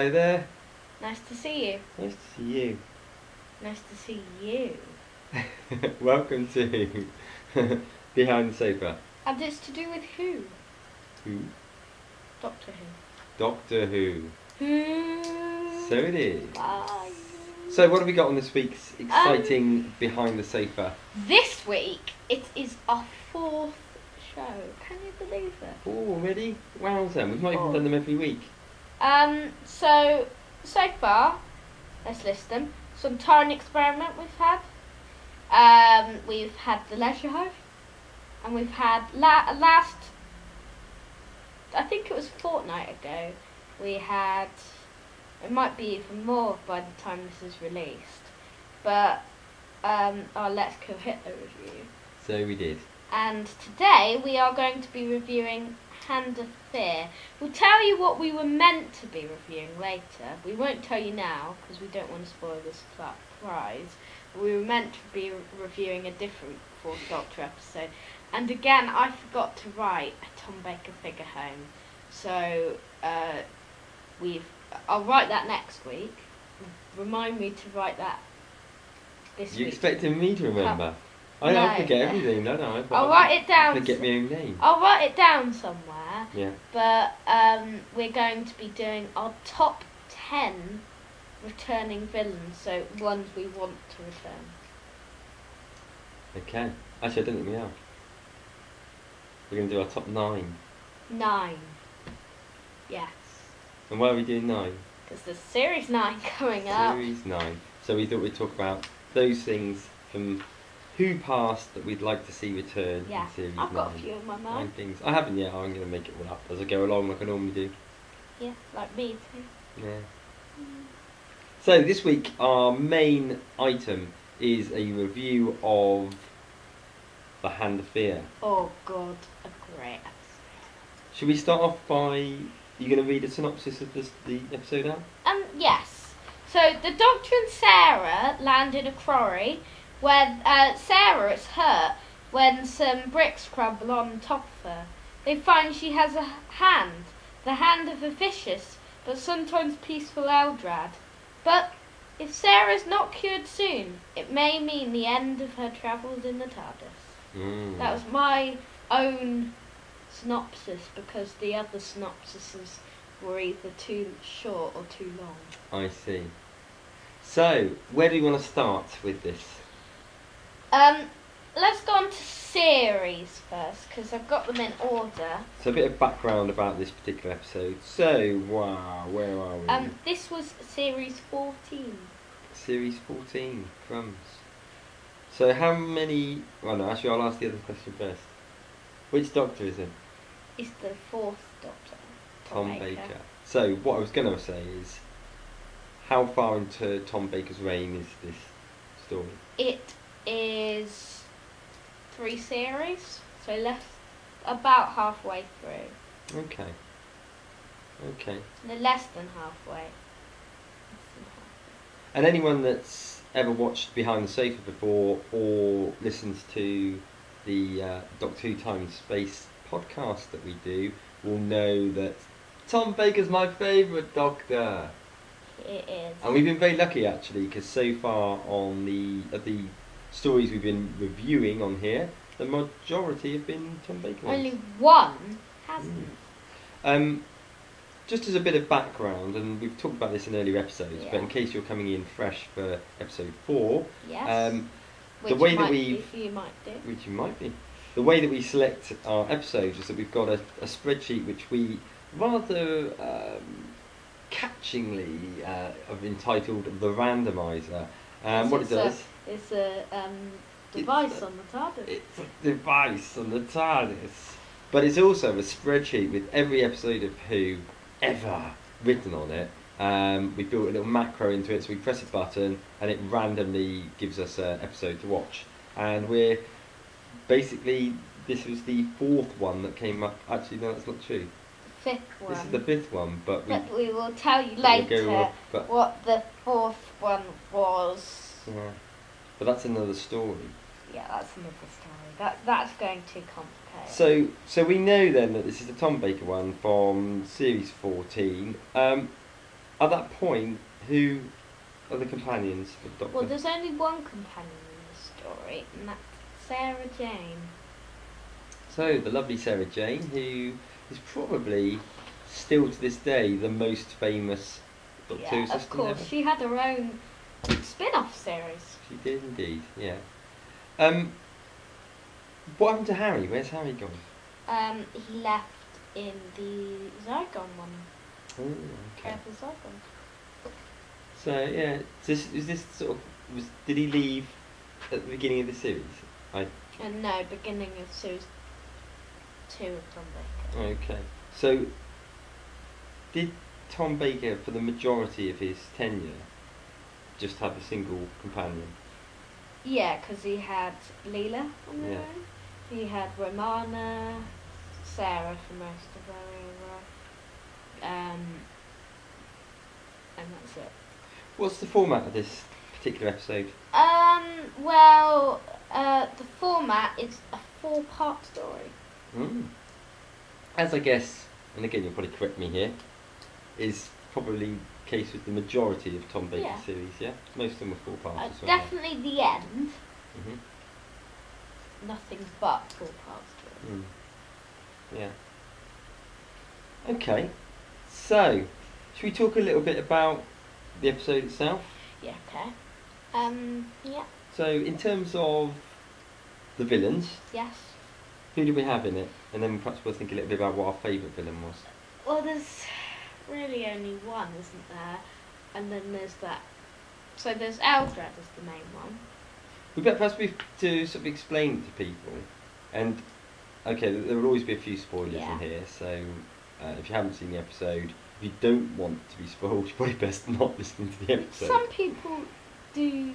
Hello there. Nice to see you. Nice to see you. Nice to see you. Welcome to Behind the Sofa. And it's to do with who? Who? Doctor Who. Doctor Who. Who? So it is. Bye. So what have we got on this week's exciting Behind the Sofa? This week it is our 4th show. Can you believe it? Oh, already? Wowza, we've not even done them every week. So far, let's list them. Some Taran Experiment we've had The Leisure Hive, and we've had last, I think it was a fortnight ago, we had, it might be even more by the time this is released, but our Let's Kill Hitler review. So we did. And today we are going to be reviewing Hand of Fear. We'll tell you what we were meant to be reviewing later. We won't tell you now because we don't want to spoil the surprise. We were meant to be reviewing a different 4th Doctor episode. And again, I forgot to write a Tom Baker figure home. So I'll write that next week. Remind me to write that this week. You expecting me to remember? No. I forget everything, don't I? I'll write it down. I forget my own name. I'll write it down somewhere. Yeah. But we're going to be doing our top 10 returning villains, so ones we want to return. Okay. Actually, I don't think we have. We're going to do our top 9. 9. Yes. And why are we doing 9? Because there's Series 9 coming up. Series 9. So we thought we'd talk about those things from who passed that we'd like to see return Yeah, in Series 9. I've got a few in my mind. 9 things. I haven't yet. I'm going to make it all up as I go along like I normally do. Yeah, like me too. Yeah. So this week our main item is a review of The Hand of Fear. Oh god, a great episode. Should we start off by... you going to read a synopsis of the episode out? Yes. So the Doctor and Sarah land in a quarry where Sarah is hurt when some bricks crumble on top of her. They find she has a hand, the hand of a vicious but sometimes peaceful Eldrad. But if Sarah is not cured soon, it may mean the end of her travels in the TARDIS. That was my own synopsis because the other synopsises were either too short or too long. I see. So, where do you want to start with this? Let's go on to series first because I've got them in order. So a bit of background about this particular episode. So, wow, where are we? This was series 14. Series 14, crumbs. So how many... well, no, actually I'll ask the other question first. Which Doctor is it? It's the 4th Doctor. Tom Baker. So what I was going to say is, how far into Tom Baker's reign is this story? It is 3 series, so about halfway through. Okay. Okay. No, less than halfway. And anyone that's ever watched Behind the Sofa before or listens to the Doctor Who Time and Space podcast that we do will know that Tom Baker's my favourite Doctor. It is. And we've been very lucky actually because so far on the stories we've been reviewing on here, the majority have been Tom Baker ones. Only one hasn't. Just as a bit of background, and we've talked about this in earlier episodes, Yeah. but in case you're coming in fresh for episode 4, Yes. The way that you might do. which you might be, the way that we select our episodes is that we've got a spreadsheet which we rather catchingly have entitled the randomizer. What it does? It's a device on the TARDIS. It's a device on the TARDIS. But it's also a spreadsheet with every episode of Who ever written on it. We built a little macro into it, so we press a button and it randomly gives us an episode to watch. And we're basically, this was the 4th one that came up. Actually, no, that's not true. 5th one. This is the 5th one, but we will tell you later what the 4th one was. Yeah. But that's another story. Yeah, that's another story. That's going too complicated. So we know then that this is the Tom Baker one from series 14. at that point, who are the companions for the Doctor? Well, there's only one companion in the story, and that's Sarah Jane. So, the lovely Sarah Jane, who is probably still to this day the most famous Doctor Who assistant of course. ever. She had her own spin-off series. She did indeed, yeah. What happened to Harry? Where's Harry gone? He left in the Zygon one. Oh, okay. The Zygon. So yeah, is this sort of did he leave at the beginning of the series? No, beginning of series 2 of Tom Baker. Okay. So did Tom Baker, for the majority of his tenure, just have a single companion? Yeah, because he had Leela on the Yeah. own. He had Romana, Sarah for most of her era, and that's it. What's the format of this particular episode? Well, the format is a 4-part story. As I guess, and again you'll probably correct me here, is probably the case with the majority of Tom Baker's series, yeah? Most of them were 4 parts as well. Definitely the end. Nothing but 4-part story. Yeah. Okay, so should we talk a little bit about the episode itself? Yeah, okay. Yeah. So in terms of the villains, Yes. who do we have in it? And then perhaps we'll think a little bit about what our favourite villain was. Well, there's really only one, isn't there? And then there's that. So there's Eldred as the main one. We better perhaps to sort of explain it to people. And okay, there will always be a few spoilers in here, so if you haven't seen the episode, if you don't want to be spoiled, you're probably best not listening to the episode. Some people do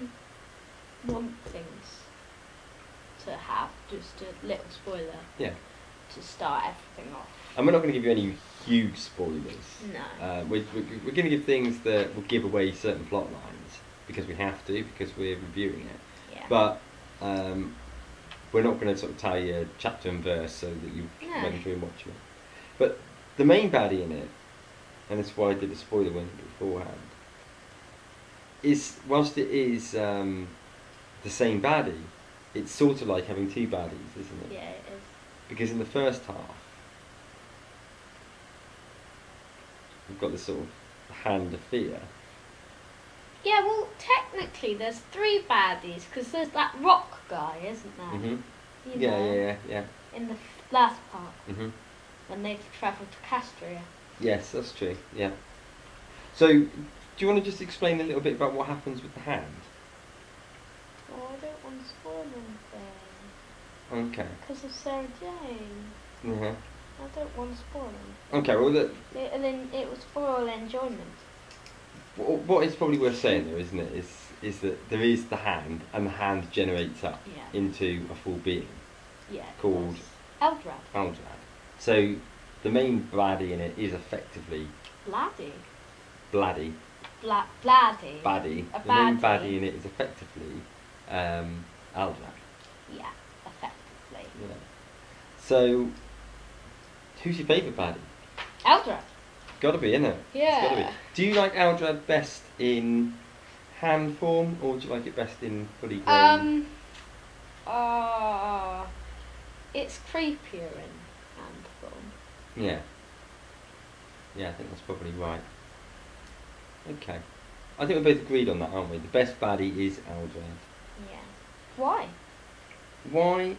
want things to have just a little spoiler. Yeah. To start everything off. And we're not going to give you any huge spoilers. No. We're going to give things that will give away certain plot lines because we have to, because we're reviewing it. Yeah. But we're not going to sort of tell you chapter and verse so that you can run through and watch it. But the main baddie in it, and that's why I did a spoiler one beforehand, is whilst it is the same baddie, it's sort of like having 2 baddies, isn't it? Yeah, it is. Because in the first half, we've got this sort of hand of fear. Yeah, well, technically there's 3 baddies because there's that rock guy, isn't there? Mm-hmm. You know, Yeah. In the last part, Mm-hmm. when they've travelled to Castria. Yes, that's true. Yeah. So, do you want to just explain a little bit about what happens with the hand? Oh, I don't want to spoil anything. Okay. Because of Sarah Jane. Uh-huh. I don't want to spoil them. Okay, well, And then it was for all enjoyment. what is probably worth saying though, isn't it, is that there is the hand, and the hand generates up into a full being. Yeah. Called Eldred. Aldrad. So, the main baddie in it is effectively Bladdy. Bladdy. Bladdy. Baddie. A The main baddie. baddie in it is effectively Aldrad. Yeah, effectively. Yeah. So, who's your favourite baddie? Eldred. Gotta be, innit? Yeah. It's gotta be. Do you like Aldrad best in hand form, or do you like it best in fully grown? It's creepier in hand form. Yeah. Yeah, I think that's probably right. Okay. I think we're both agreed on that, aren't we? The best baddie is Aldrad. Yeah. Why? Why?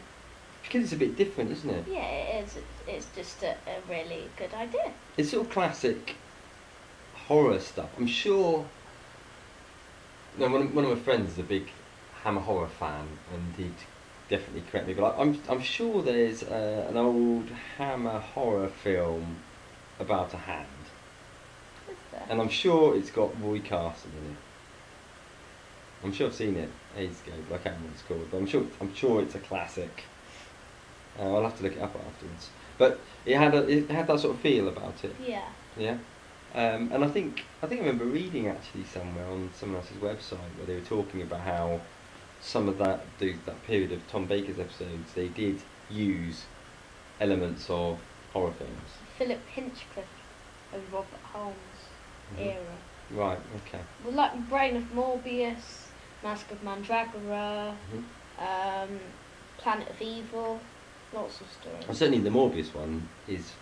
Because it's a bit different, isn't it? Yeah, it is. It's just a really good idea. It's sort of classic horror stuff. I'm sure. No, one of my friends is a big Hammer horror fan, and he'd definitely correct me. But I'm sure there's an old Hammer horror film about a hand, Is there? and I'm sure it's got Roy Carson in it. I'm sure I've seen it ages ago, but I can't remember what it's called. But I'm sure it's a classic. I'll have to look it up afterwards. But it had that sort of feel about it. Yeah. Yeah. And I think I remember reading actually somewhere on someone else's website where they were talking about how some of that period of Tom Baker's episodes, they did use elements of horror films. Philip Hinchcliffe and Robert Holmes era. Right, okay. Well, like Brain of Morbius, Mask of Mandragora, Mhm. Planet of Evil, lots of stories. Well, certainly the Morbius one is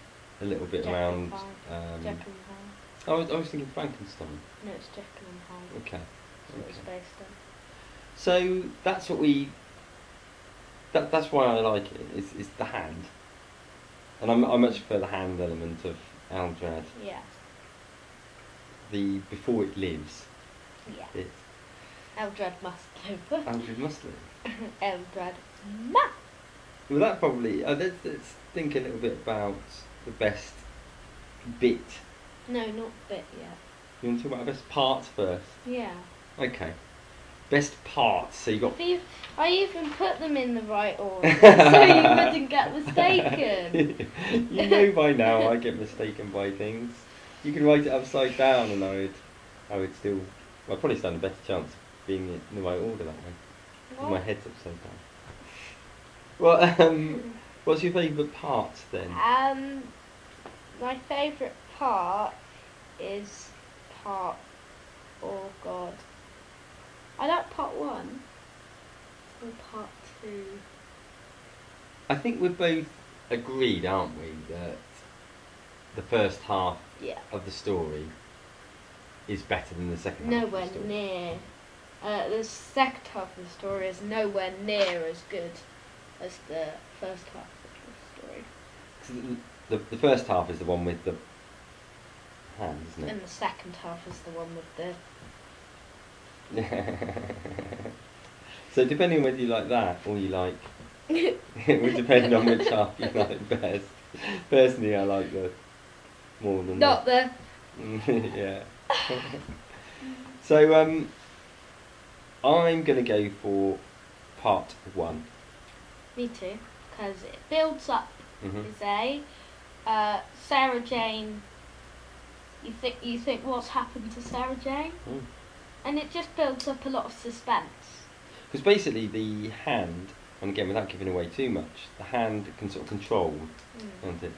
a little bit Jekyll around. and Hyde. Jekyll and Hyde. I was thinking Frankenstein. No, it's Jekyll and Hyde. Okay. That's what it's based on. So that's what we. That's why I like it. Is the hand, and I much prefer the hand element of Aldrad. Yeah. The before it lives. Yeah. It. Eldrad must live. Aldrad must live. Eldrad must. Well, that probably. Let's think a little bit about the best bit. No, not bit yet. You want to talk about the best parts first? Yeah. Okay. Best parts. So you got. I even put them in the right order so you wouldn't get mistaken. You know by now I get mistaken by things. You could write it upside down and I would still. I'd probably stand a better chance of being in the right order that way. With my head's upside down. Well, what's your favourite part then? My favourite part is part. Oh God. I like part 1 or part 2. I think we're both agreed, aren't we, that the first half Yeah. of the story is better than the second half Nowhere of the story. near. The second half of the story is nowhere near as good as the first half of the story. 'Cause the first half is the one with the hand, isn't it? And the second half is the one with the. So depending on whether you like that or you like, it would depend on which half you like best. Personally, I like the more than Not the. yeah. So I'm gonna go for part 1. Me too, because it builds up. Mhm. Is Sarah Jane. You think what's happened to Sarah Jane, and it just builds up a lot of suspense. Because basically the hand, and again without giving away too much, the hand can sort of control, can't it?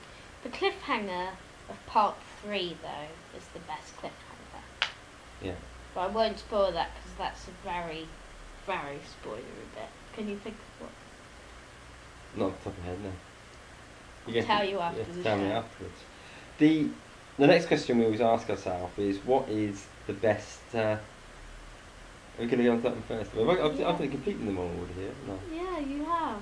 The cliffhanger of part 3 though is the best cliffhanger. Yeah. But I won't spoil that because that's a very, very spoilery bit. Can you think of what? Not off the top of my head, no. I'll tell you after have to the tell me show. afterwards. The next question we always ask ourselves is, what is the best... are we going to go on to that one first? I've been completing them all already here, haven't I? Yeah, you have.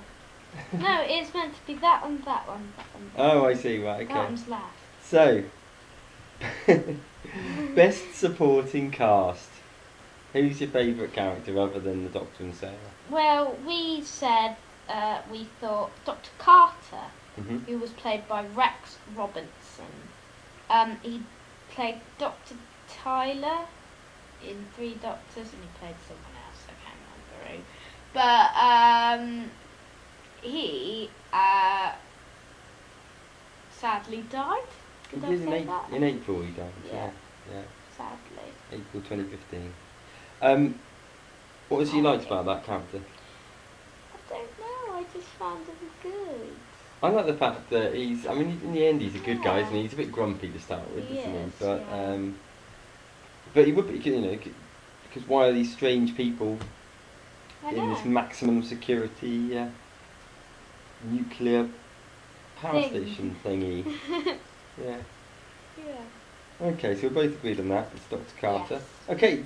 No, it's meant to be that one, that one, that one. Oh, I see, right, okay. That one's last. So, best supporting cast. Who's your favourite character other than the Doctor and Sarah? Well, we said we thought Dr. Carter, Mhm. who was played by Rex Robinson. He played Dr. Tyler in 3 Doctors, and he played someone else. I can't remember who. But he sadly died. Did I say that? In April he died, Yeah. yeah. Sadly. April 2015. What was you liked about that character? I don't know. I just found him good. I like the fact that he's. I mean, in the end, he's a good guy, isn't he? Yeah. He's a bit grumpy to start with, He isn't he? is, But yeah. but he would be, you know, because why are these strange people I in know. this maximum security nuclear power Thing. station thingy? Yeah. Yeah. Okay, so we're both agreed on that. It's Dr. Carter. Yes. Okay,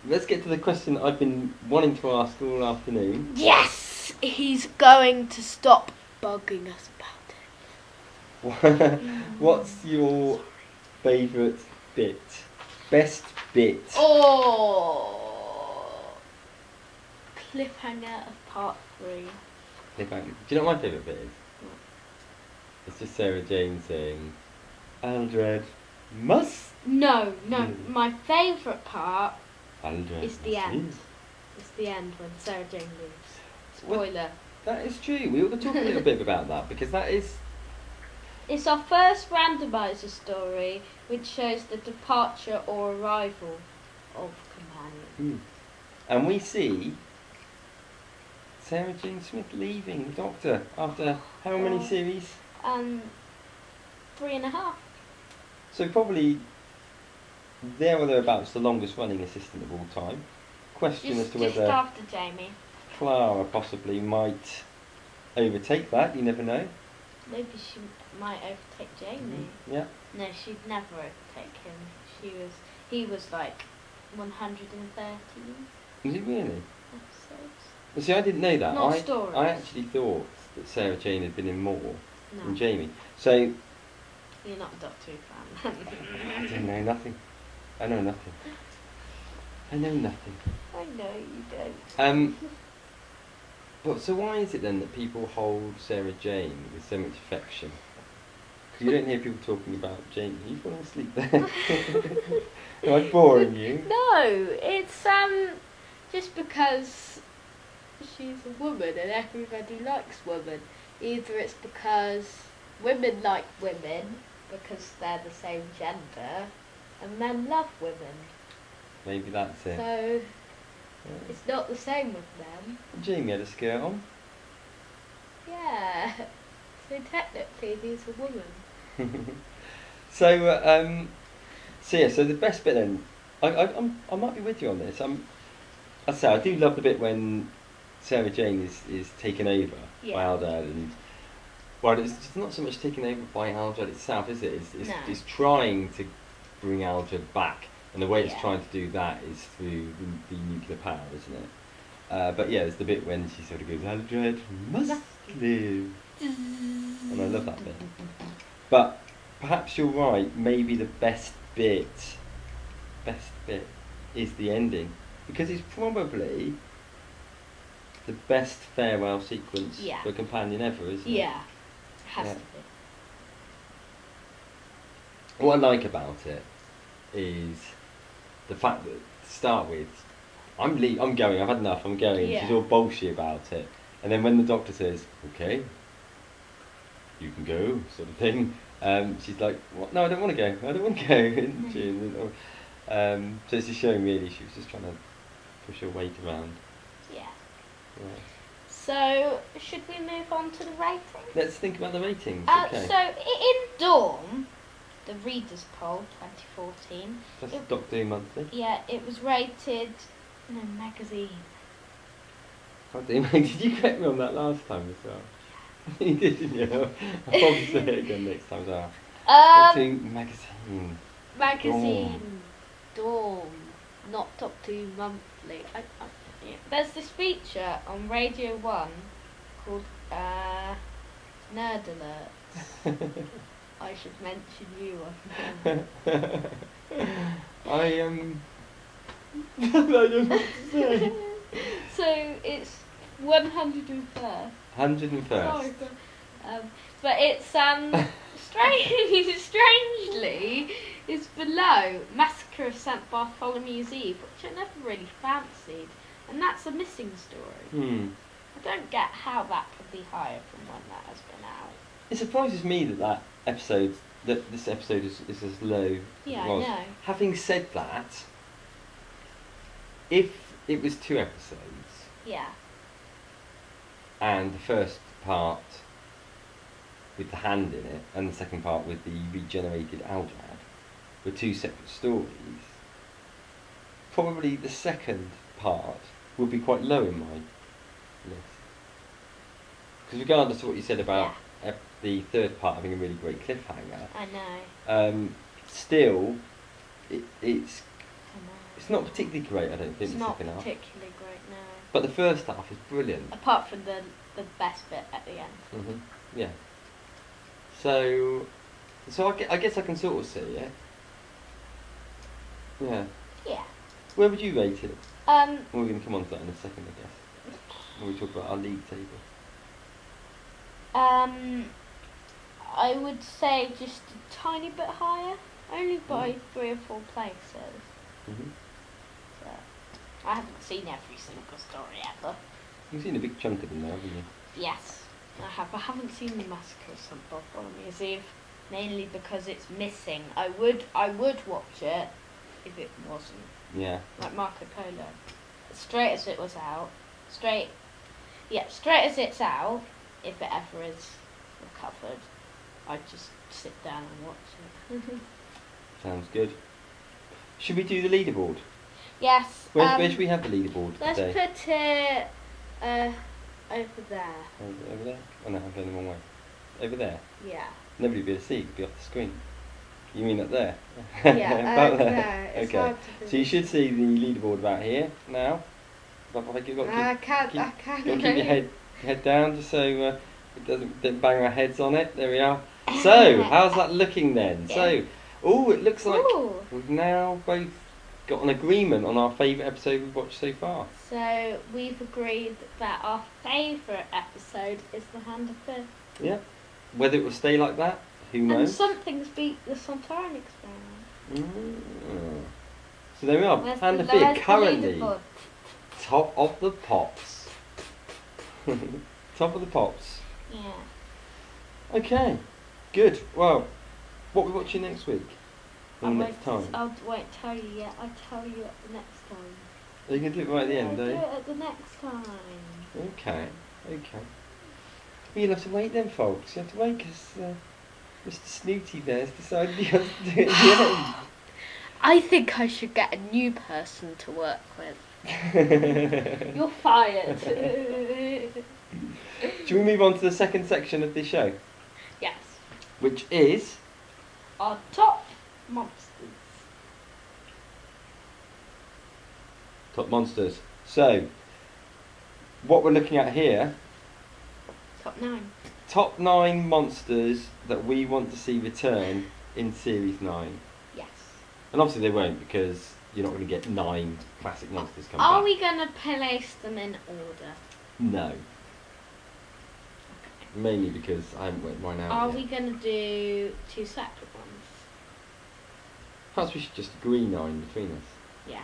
let's get to the question that I've been wanting to ask all afternoon. Yes, he's going to stop bugging us about it. What's your favourite bit? Best bit? Oh, cliffhanger of part 3. Do you know what my favourite bit is? What? It's just Sarah Jane saying, Aldred must. No, my favourite part Aldred is the must end. live. It's the end when Sarah Jane leaves. Spoiler. That is true. We ought to talk a little bit about that because that is. It's our first randomizer story which shows the departure or arrival of companions. And we see Sarah Jane Smith leaving the Doctor after how many series? 3.5. So probably there or thereabouts the longest running assistant of all time. Question as to Just whether after Jamie. Clara possibly might overtake that, you never know. Maybe she might overtake Jamie. Yeah. No, she'd never overtake him. He was like 113 Is it really? episodes. Well, see, I didn't know that. Not stories. I actually thought that Sarah Jane had been in more No. than Jamie. So You're not a Doctor Who fan. I don't know nothing. I know nothing. I know nothing. I know you don't. But so why is it then that people hold Sarah Jane with so much affection? Because you don't hear people talking about Jane. You've fallen asleep there. Am I boring you? No, it's just because she's a woman and everybody likes women. Either it's because women like women because they're the same gender, and men love women. Maybe that's it. So Yeah. it's not the same with them. Jamie had a skirt on. Yeah. So technically he's a woman. So yeah, so the best bit then, I might be with you on this. I say I do love the bit when Sarah Jane is taken over by Yeah. Aldad, and well, it's not so much taken over by Aldad itself, is it? No. It's trying to bring Aldad back, and the way it's Yeah. trying to do that is through the nuclear power, isn't it? But yeah, there's the bit when she sort of goes, Aldred must live. And I love that bit. But perhaps you're right, maybe the best bit is the ending. Because it's probably the best farewell sequence Yeah. for a companion ever, isn't it? Yeah. Has Yeah. to be. What I like about it is the fact that, to start with, I'm going, I've had enough, I'm going. Yeah. She's all bullshit about it. And then when the doctor says, okay, you can go, sort of thing, she's like, what? No, I don't want to go, isn't she? So it's just showing really she was just trying to push her weight around. Yeah. Yeah. So, should we move on to the ratings? Let's think about the ratings. Okay. So, in Dawn, the Readers' Poll 2014, That's Doctor Who Monthly. yeah, it was rated, no, magazine. Did you correct me on that last time as well? You did, didn't you? I'll probably say it again next time as well. Doctor Who Magazine. Magazine, Dawn, not Doctor Who Monthly. Yeah. There's this feature on Radio 1 called Nerd Alerts. I should mention you on them. I I don't know what to say. So it's 101st. 101st. Sorry, but it's strangely is below Massacre of St Bartholomew's Eve, which I never really fancied, and that's a missing story. I don't get how that could be higher from when that has been out. It surprises me that this episode is as low Yeah, as it was. I know. Having said that, if it was 2 episodes Yeah. and the first part with the hand in it and the second part with the regenerated Aldrad were 2 separate stories, probably the second part would be quite low in my list. Because regardless of what you said about the third part having a really great cliffhanger, I know. still it's not particularly great, I don't think, It's the not second half. particularly great, no. But the first half is brilliant. Apart from the best bit at the end. Yeah. So I guess I can sort of see it. Yeah. Yeah. Where would you rate it? Um, Well, we're going to come on to that in a second, I guess. When we talk about our league table. I would say just a tiny bit higher, only by 3 or 4 places. Mm-hmm. So, I haven't seen every single story ever. You've seen a big chunk of them now, haven't you? Yes, I have. I haven't seen the Massacre of St Bartholomew's Eve, mainly because it's missing. I would watch it if it wasn't. Yeah. Like Marco Polo. Straight as it was out. Straight as it's out, if it ever is recovered, I'd just sit down and watch it. Sounds good. Should we do the leaderboard? Yes. Where should we have the leaderboard Let's today? put it over there. Over there? Oh no, I'm going the wrong way. Over there? Yeah. Nobody will be able to see, it'll be off the screen. You mean up there? Yeah, About there. there. It's Okay. hard to So you should see the leaderboard about here now. But you've got to I keep, can't. keep, I can't. got to keep your head down just so it doesn't bang our heads on it. There we are. So, how's that looking then? Yeah. So, oh, it looks like Ooh. we've now both got an agreement on our favourite episode we've watched so far. So we've agreed that our favourite episode is the Hand of Fifth. Yeah. Whether it will stay like that, who And knows? something's beat the Sontaran experiment. So there we are. Where's Hand the of Fifth lowest currently leaderboard? top of the pops. Top of the pops. Yeah. Okay. Good. Well, what are we watching next week? Or next time? I won't tell you yet. I'll tell you at the next time. Are you going to do it right at the end, I'll though? do it at the next time. Okay. Okay. Well, you'll have to wait then, folks. You have to wait because Mr. Snooty there's decided he has to do it at the end. I think I should get a new person to work with. You're fired. Shall we move on to the second section of this show? Yes. Which is... Our top monsters. Top Monsters. So, what we're looking at here, Top 9. top 9 monsters that we want to see return in Series 9. Yes. And obviously they won't because you're not going to get 9 classic monsters coming Are back. we going to place them in order? No. Mainly because I haven't worked mine out Are yet. we going to do 2 separate ones? Perhaps we should just agree 9 between us. Yeah.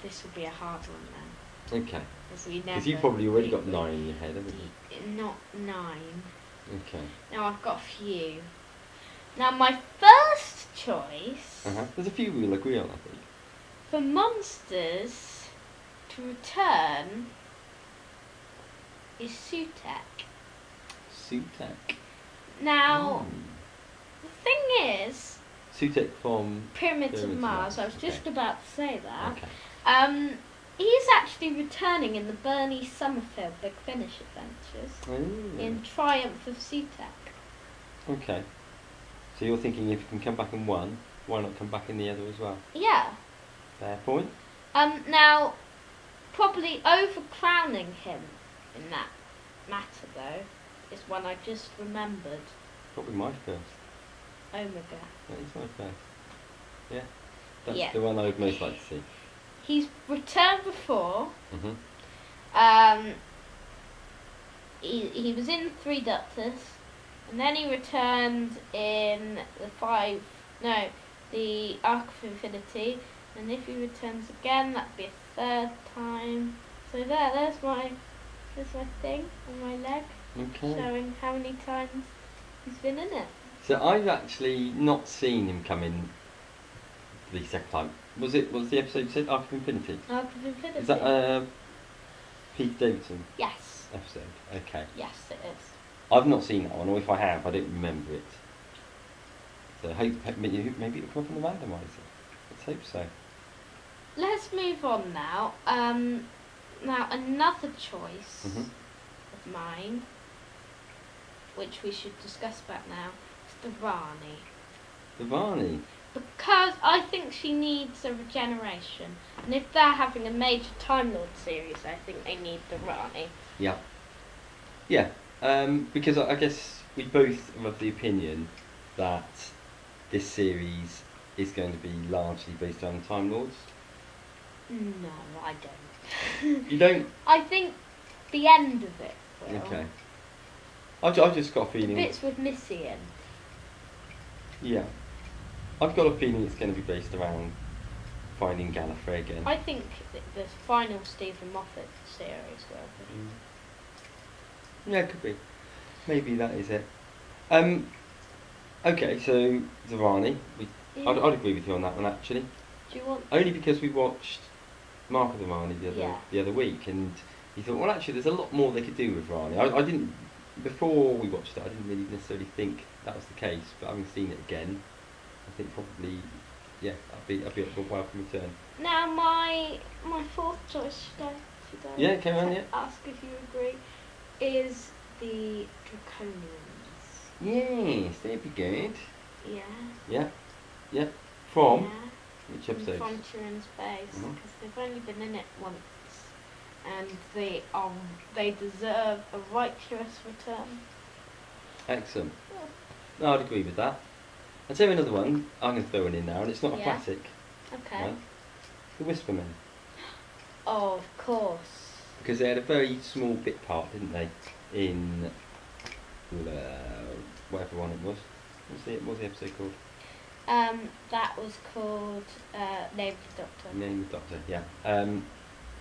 This will be a hard one then. Okay. Because Because you've probably already got 9 in your head, haven't you? Not 9. Okay. Now I've got a few. Now my first choice There's a few we'll agree on, I think. for monsters to return is Sutek. Sutek. Now the thing is, Sutek from... Pyramids of Mars. I was just about to say that. Okay. He's actually returning in the Bernie Summerfield Big Finish Adventures Oh. in Triumph of Sutek. Okay. So you're thinking if you can come back in one, why not come back in the other as well? Yeah. Fair point. Now, probably overcrowning him in that matter though is one I just remembered. Probably my first. Omega. That is my first. Yeah. That's Yeah. the one I would most like to see. He's returned before. Mhm. He was in 3 Doctors, and then he returned in the Arc of Infinity, and if he returns again, that'd be a 3rd time. So there's my thing on my leg, Okay. showing how many times he's been in it. So I've actually not seen him come in the second time. Was the episode you said Arc of Infinity? Arc of Infinity. Is that Pete Davidson Yes. episode? Okay. Yes, it is. I've not seen that one, or if I have, I don't remember it. So maybe it'll come up on the randomizer. Let's hope so. Let's move on now. Now another choice Mhm. of mine, which we should discuss about now, is the Rani. The Varney. Because I think she needs a regeneration, and if they're having a major Time Lord series, I think they need the Rani. Yeah. Yeah. Because I guess we both are of the opinion that this series is going to be largely based on Time Lords. No, I don't. You don't? I think the end of it will. Okay. I've just got a The feeling. bits with Missy in. Yeah. I've got a feeling it's going to be based around finding Gallifrey again. I think the final Stephen Moffat series will be. Yeah, it could be. Maybe that is it. Okay, so Zarani, I'd agree with you on that one actually. Do you want? Only because we watched Mark of the Rani Yeah. the other week, and you thought, well, actually, there's a lot more they could do with Rani. I didn't before we watched it. I didn't really necessarily think that was the case, but having seen it again, I think probably yeah, that'd be a welcome return. Now my fourth choice, should I Yeah, come on, yeah. ask if you agree, is the Draconians. Yes, they'd be good. Yeah. Yeah, yeah. From Yeah. which From episode? Frontier in Space, Mhm. because they've only been in it once, and they deserve a righteous return. Excellent. No, I'd agree with that. I'll tell you another one. I'm going to throw one in now, and it's not a Yeah. classic. Okay. Right? The Whispermen. Oh, of course. Because they had a very small bit part, didn't they? In whatever one it was. What was the episode called? That was called Name of the Doctor. Name of the Doctor, yeah.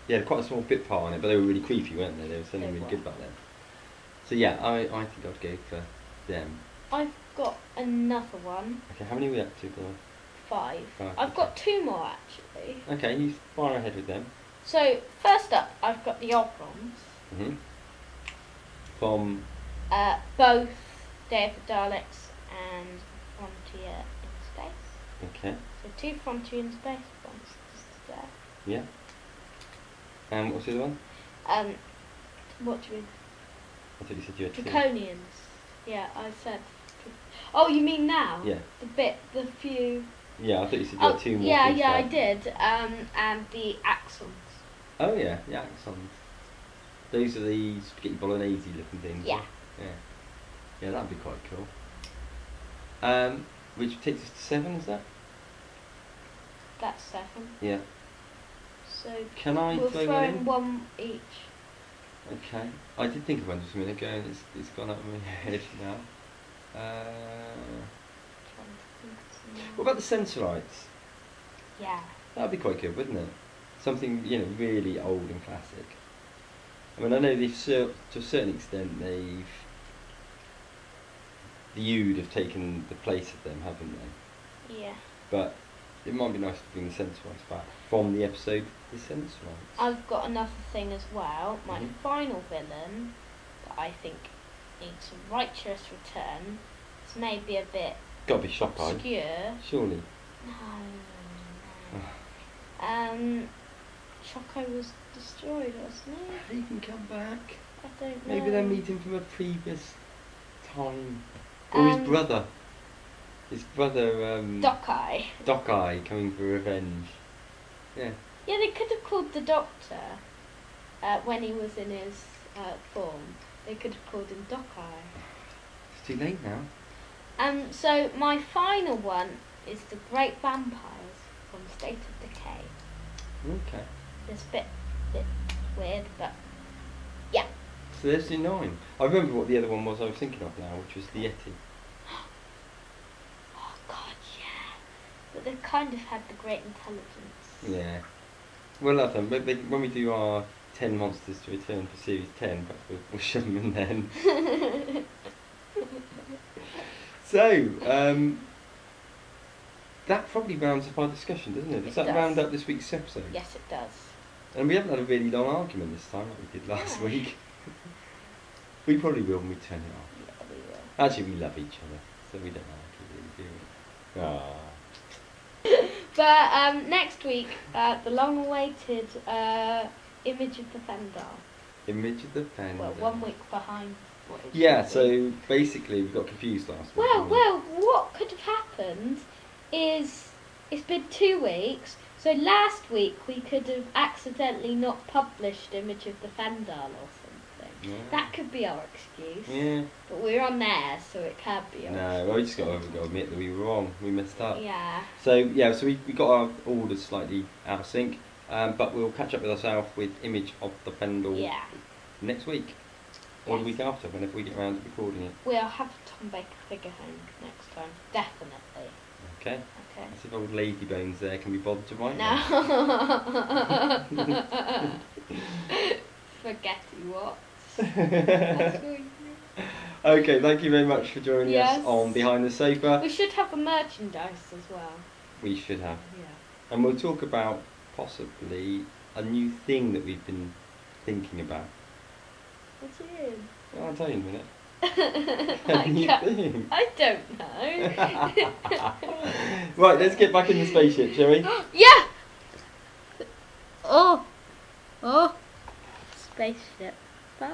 Yeah, had quite a small bit part on it, but they were really creepy, weren't they? They were certainly really good back then. So yeah, I think I'd go for them. I've got another one. Okay, how many are we up to, by the way? 5. Five, I've okay. got 2 more actually. Okay, you fire ahead with them. So first up, I've got the Obrons. Mm-hmm. From Both Day of the Daleks and Frontier in Space. okay, So 2 Frontier in Space ones just there. yeah. And what's the other one? What do you mean? I thought you said you had 2. Draconians. Yeah, I said. Oh, you mean now? Yeah. The few. Yeah, I thought you said you had 2 more. Yeah, things yeah, I left. did. And the Axons. Oh yeah, the Axons. Those are the spaghetti bolognese looking things. Yeah. Yeah. Yeah, that'd be quite cool. Which takes us to 7, is that? That's 7. Yeah. So Can I we'll throw throw one in in? one each. Okay. I did think of one just a minute ago and it's gone up my head now. Trying to think of some What more. about the Sensorites? Yeah. That'd be quite good, wouldn't it? Something, really old and classic. I mean, I know they've to a certain extent the Ood have taken the place of them, haven't they? Yeah. But it might be nice to bring the Sensorites back from the episode The Sensorites. I've got another thing as well. My Mhm. final villain that I think needs a righteous return. It's maybe a bit Gotta be Shockeye, obscure. surely. No. Choco was destroyed, wasn't he? He can come back. I don't know. Maybe they're meeting from a previous time. Or his brother. His brother, Dockeye. Dockeye coming for revenge. Yeah. Yeah, they could have called the Doctor when he was in his form. They could have called him Dockeye. It's too late now. So my final one is the Great Vampires from State of Decay. Okay. It's a bit weird, but yeah. So there's the 9. I remember what the other one was I was thinking of now, which was the Yeti. Oh God, yeah. But they kind of had the great intelligence. Yeah. We'll have them. But when we do our 10 monsters to return for series 10, perhaps we'll shove them in then. So, that probably rounds up our discussion, doesn't it? Does that It does. round up this week's episode? Yes, it does. And we haven't had a really long argument this time like we did last No. week. We probably will when we turn it off. Yeah, we will. Actually, we love each other, so we don't argue really, do we? Ah. But next week, the long-awaited Image of the Fendar. Image of the Fender. Well, 1 week behind what it Yeah, should be. so basically we got confused last week. Well, didn't we? well, what could have happened is it's been 2 weeks. So last week we could have accidentally not published Image of the Fendal or something. Yeah. That could be our excuse. Yeah. But we're on there, so it can't be our No, well, we just got to admit that we were wrong. We messed up. Yeah. So yeah, so we got our orders slightly out of sync, but we'll catch up with ourselves with Image of the Fendal Yeah. next week. Or the Yes. week after, whenever we get around to recording it. We'll have a Tom Baker figure home next time. Definitely. Okay? Okay. Let's see if old Lady Bones there can be bothered to write No. one. Spaghetti what? Okay, thank you very much for joining Yes. us on Behind the Sofa. We should have a merchandise as well. We should have. Yeah. And we'll talk about possibly a new thing that we've been thinking about. What's it? Well, I'll tell you in a minute. Can you think? I don't know. Right, let's get back in the spaceship, shall we? Yeah! Oh. Spaceship. Bye.